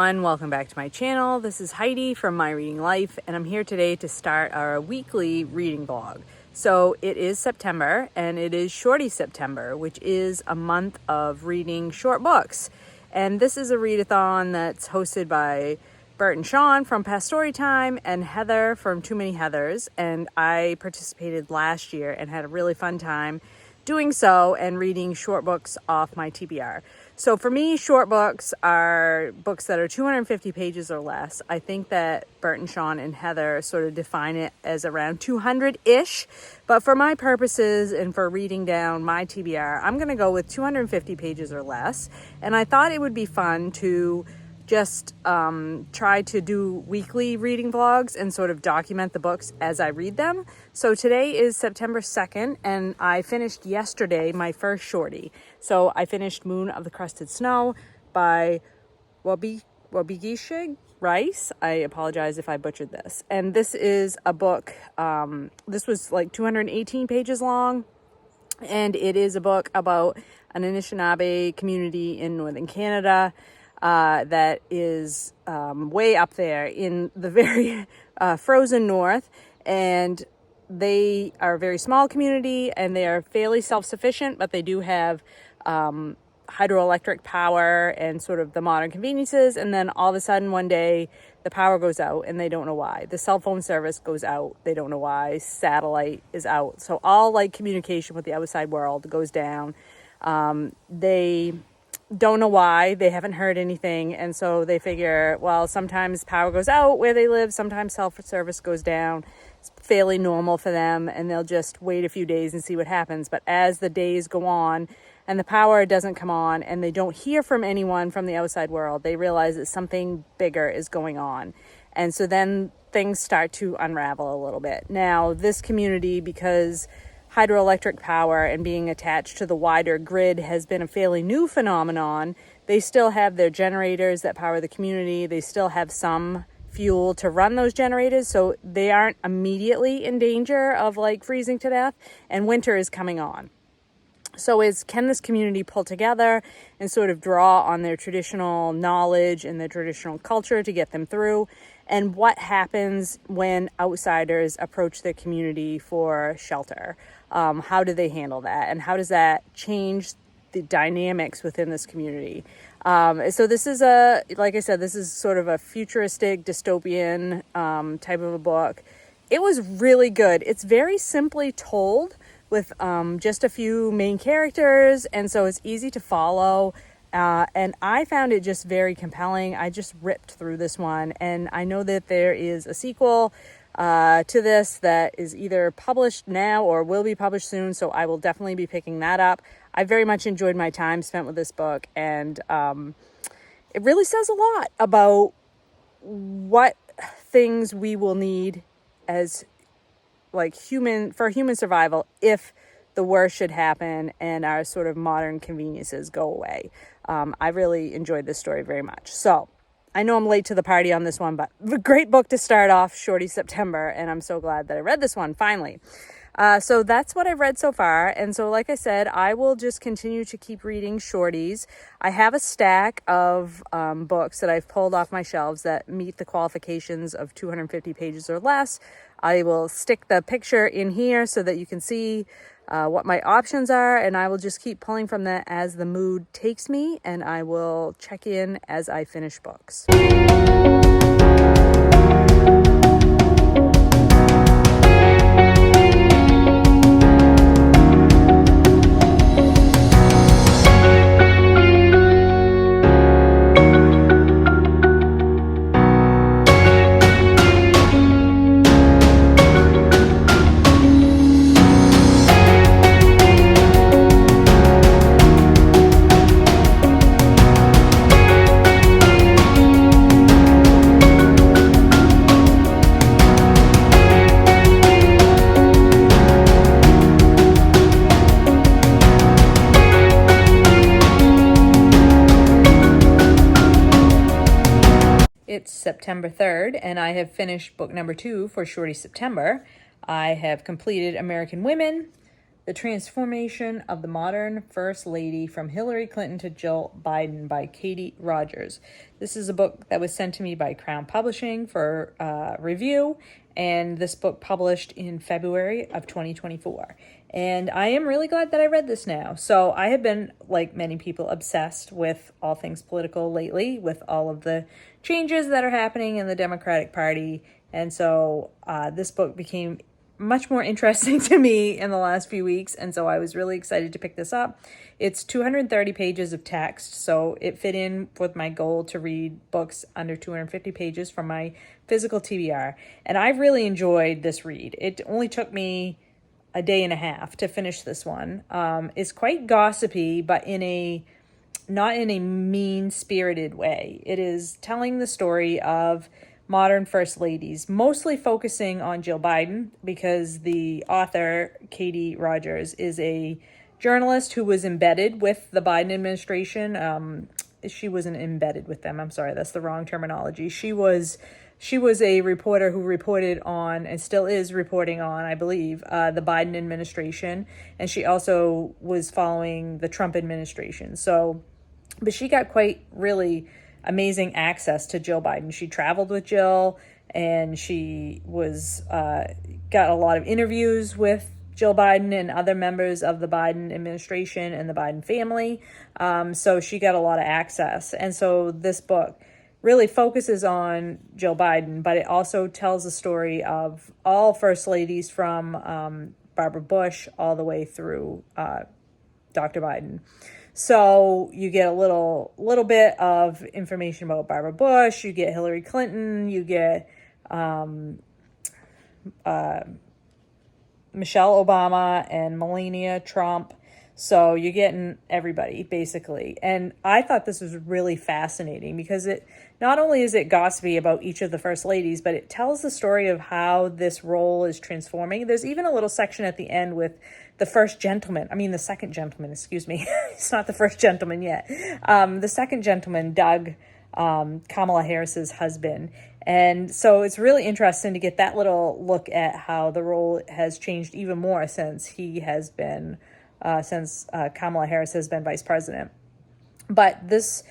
everyone, welcome back to my channel. This is Heidi from My Reading Life, and I'm here today to start our weekly reading vlog. So it is September, and it is Shorty September, which is a month of reading short books. And this is a readathon that's hosted by Bert and Sean from Past Storytime and Heather from Too Many Heathers. And I participated last year and had a really fun time doing so and reading short books off my TBR. So for me, short books are books that are 250 pages or less. I think that Bert and Sean and Heather sort of define it as around 200-ish. But for my purposes and for reading down my TBR, I'm going to go with 250 pages or less. And I thought it would be fun to just try to do weekly reading vlogs and sort of document the books as I read them. So today is September 2nd, and I finished yesterday my first shorty. So I finished Moon of the Crusted Snow by Waubgeshig Rice. I apologize if I butchered this. And this is a book, this was like 218 pages long, and it is a book about an Anishinaabe community in northern Canada that is way up there in the very frozen north, and they are a very small community and they are fairly self-sufficient, but they do have hydroelectric power and sort of the modern conveniences. And then all of a sudden one day the power goes out and they don't know why. The cell phone service goes out, they don't know why. Satellite is out, so all like communication with the outside world goes down. They don't know why, they haven't heard anything, and so they figure, well, sometimes power goes out where they live, sometimes cell service goes down. It's fairly normal for them, and they'll just wait a few days and see what happens. But as the days go on and the power doesn't come on and they don't hear from anyone from the outside world, they realize that something bigger is going on. And so then things start to unravel a little bit. Now, this community, because hydroelectric power and being attached to the wider grid has been a fairly new phenomenon, they still have their generators that power the community. They still have some fuel to run those generators, so they aren't immediately in danger of like freezing to death, and winter is coming on. So can this community pull together and sort of draw on their traditional knowledge and their traditional culture to get them through? And what happens when outsiders approach their community for shelter? How do they handle that? And how does that change the dynamics within this community? So this is like I said, this is sort of a futuristic dystopian type of a book. It was really good. It's very simply told with just a few main characters, and so it's easy to follow. And I found it just very compelling. I just ripped through this one, and I know that there is a sequel to this that is either published now or will be published soon, so I will definitely be picking that up. I very much enjoyed my time spent with this book, and it really says a lot about what things we will need as like human survival if the worst should happen and our sort of modern conveniences go away. I really enjoyed this story very much. So I know I'm late to the party on this one, but a great book to start off Shorty September, and I'm so glad that I read this one finally. So that's what I've read so far. And so, like I said, I will just continue to keep reading shorties. I have a stack of books that I've pulled off my shelves that meet the qualifications of 250 pages or less. I will stick the picture in here so that you can see what my options are, and I will just keep pulling from that as the mood takes me, and I will check in as I finish books. It's September 3rd, and I have finished book number 2 for Shorty September. I have completed American Women, The Transformation of the Modern First Lady from Hillary Clinton to Jill Biden by Katie Rogers. This is a book that was sent to me by Crown Publishing for review, and this book published in February of 2024. And I am really glad that I read this now. So I have been, like many people, obsessed with all things political lately, with all of the changes that are happening in the Democratic Party. And so this book became much more interesting to me in the last few weeks, and so I was really excited to pick this up. It's 230 pages of text, so it fit in with my goal to read books under 250 pages from my physical TBR, and I really enjoyed this read. It only took me a day and a half to finish this one. It's quite gossipy, but not in a mean-spirited way. It is telling the story of modern first ladies, mostly focusing on Jill Biden, because the author, Katie Rogers, is a journalist who was embedded with the Biden administration. She wasn't embedded with them. I'm sorry, that's the wrong terminology. She was a reporter who reported on, and still is reporting on, I believe, the Biden administration. And she also was following the Trump administration. But she got quite really amazing access to Jill Biden. She traveled with Jill, and she got a lot of interviews with Jill Biden and other members of the Biden administration and the Biden family. So she got a lot of access. And so this book really focuses on Jill Biden, but it also tells the story of all first ladies from Barbara Bush all the way through Dr. Biden. So you get a little bit of information about Barbara Bush, you get Hillary Clinton, you get Michelle Obama and Melania Trump. So you're getting everybody, basically. And I thought this was really fascinating because it not only is it gossipy about each of the first ladies, but it tells the story of how this role is transforming. There's even a little section at the end with the second gentleman, excuse me. It's not the first gentleman yet. The second gentleman, Doug, Kamala Harris's husband. And so it's really interesting to get that little look at how the role has changed even more since Kamala Harris has been vice president. But this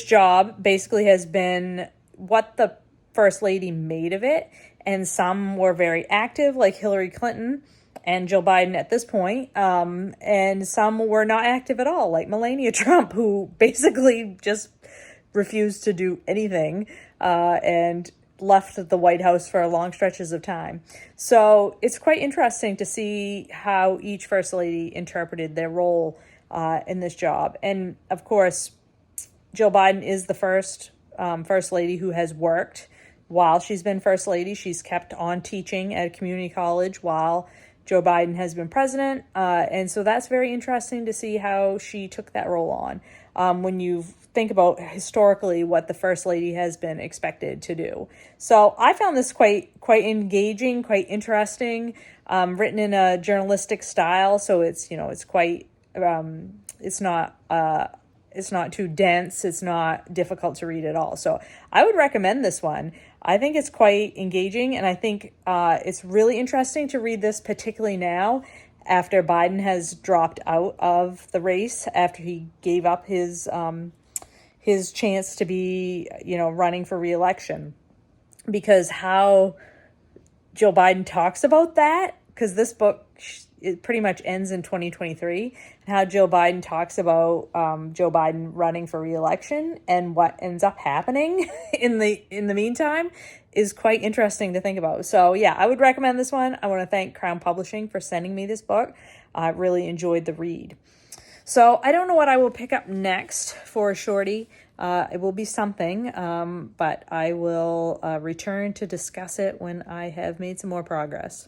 job basically has been what the first lady made of it. And some were very active, like Hillary Clinton and Jill Biden at this point. And some were not active at all, like Melania Trump, who basically just refused to do anything and left the White House for long stretches of time. So it's quite interesting to see how each first lady interpreted their role in this job. And of course, Jill Biden is the first lady who has worked while she's been first lady. She's kept on teaching at a community college while Joe Biden has been president. And so that's very interesting to see how she took that role on. When you think about historically what the first lady has been expected to do. So I found this quite engaging, quite interesting, written in a journalistic style. So it's quite, it's not too dense. It's not difficult to read at all. So I would recommend this one. I think it's quite engaging, and I think it's really interesting to read this, particularly now after Biden has dropped out of the race, after he gave up his chance to be, running for re-election, because how Joe Biden talks about that, because this book, it pretty much ends in 2023, and how Joe Biden talks about Joe Biden running for re-election and what ends up happening in the meantime is quite interesting to think about. So yeah, I would recommend this one. I want to thank Crown Publishing for sending me this book. I really enjoyed the read. So I don't know what I will pick up next for Shorty. It will be something, but I will return to discuss it when I have made some more progress.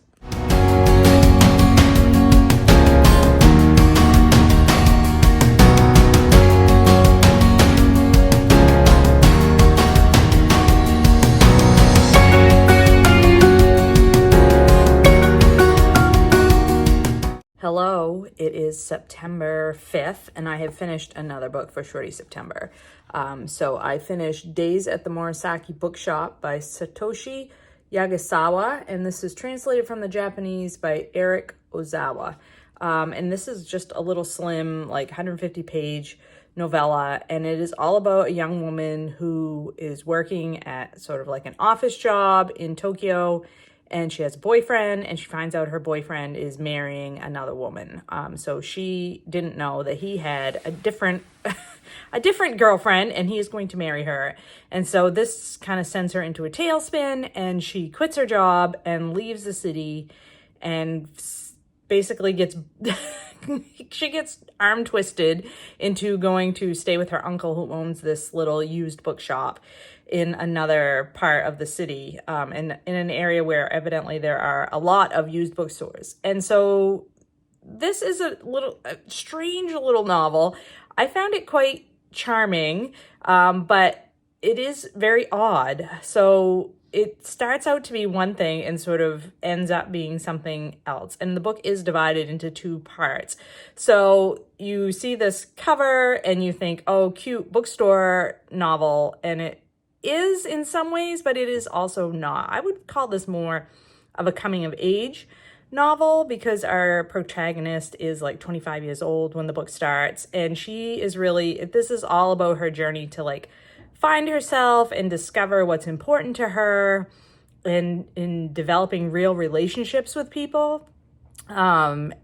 Hello, it is September 5th, and I have finished another book for Shorty September. So I finished Days at the Morisaki Bookshop by Satoshi Yagisawa, and this is translated from the Japanese by Eric Ozawa. And this is just a little slim, like 150-page novella, and it is all about a young woman who is working at sort of like an office job in Tokyo, and she has a boyfriend, and she finds out her boyfriend is marrying another woman. So she didn't know that he had a different a different girlfriend, and he is going to marry her. And so this kind of sends her into a tailspin, and she quits her job and leaves the city and basically gets she gets arm twisted into going to stay with her uncle, who owns this little used bookshop in another part of the city, and in an area where evidently there are a lot of used bookstores. And so this is a strange little novel. I found it quite charming, but it is very odd. So it starts out to be one thing and sort of ends up being something else. And the book is divided into two parts. So you see this cover and you think, oh, cute bookstore novel. And it is in some ways, but it is also not. I would call this more of a coming of age novel, because our protagonist is like 25 years old when the book starts. And she is really, this is all about her journey to like find herself and discover what's important to her, and in developing real relationships with people,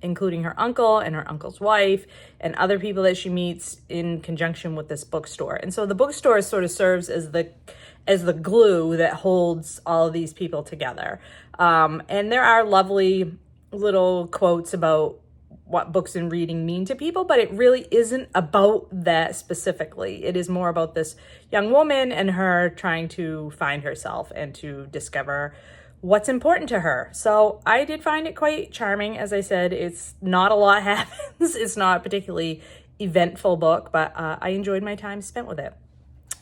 including her uncle and her uncle's wife and other people that she meets in conjunction with this bookstore. And so the bookstore sort of serves as the glue that holds all of these people together. And there are lovely little quotes about what books and reading mean to people, but it really isn't about that specifically. It is more about this young woman and her trying to find herself and to discover what's important to her. So I did find it quite charming. As I said, it's not a lot happens. It's not a particularly eventful book, but I enjoyed my time spent with it.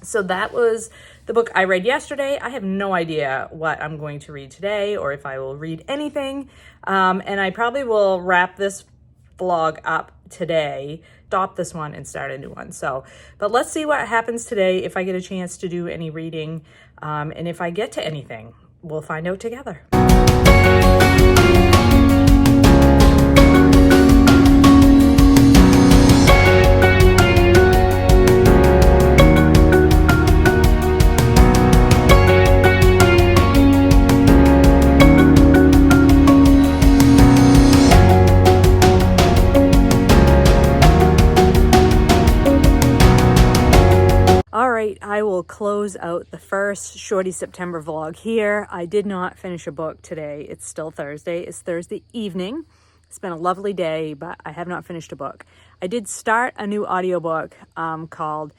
So that was the book I read yesterday. I have no idea what I'm going to read today or if I will read anything. And I probably will wrap this vlog up today, stop this one and start a new one. So, but let's see what happens today, if I get a chance to do any reading, and if I get to anything, we'll find out together. I will close out the first Shorty September vlog here. I did not finish a book today. It's still Thursday. It's Thursday evening. It's been a lovely day, but I have not finished a book. I did start a new audiobook called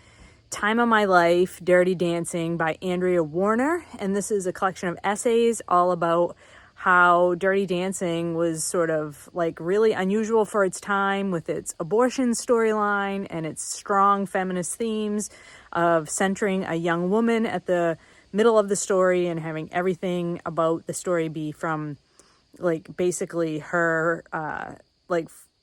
Time of My Life, Dirty Dancing by Andrea Warner. And this is a collection of essays all about how Dirty Dancing was sort of like really unusual for its time, with its abortion storyline and its strong feminist themes of centering a young woman at the middle of the story and having everything about the story be from like basically her,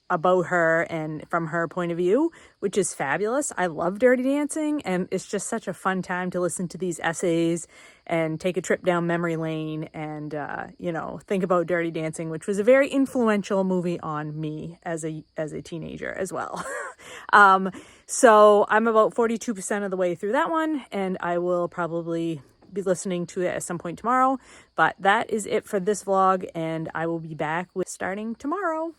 about her and from her point of view, which is fabulous. I love Dirty Dancing, and it's just such a fun time to listen to these essays and take a trip down memory lane and, think about Dirty Dancing, which was a very influential movie on me as a teenager as well. So I'm about 42% of the way through that one, and I will probably be listening to it at some point tomorrow. But that is it for this vlog, and I will be back with starting tomorrow.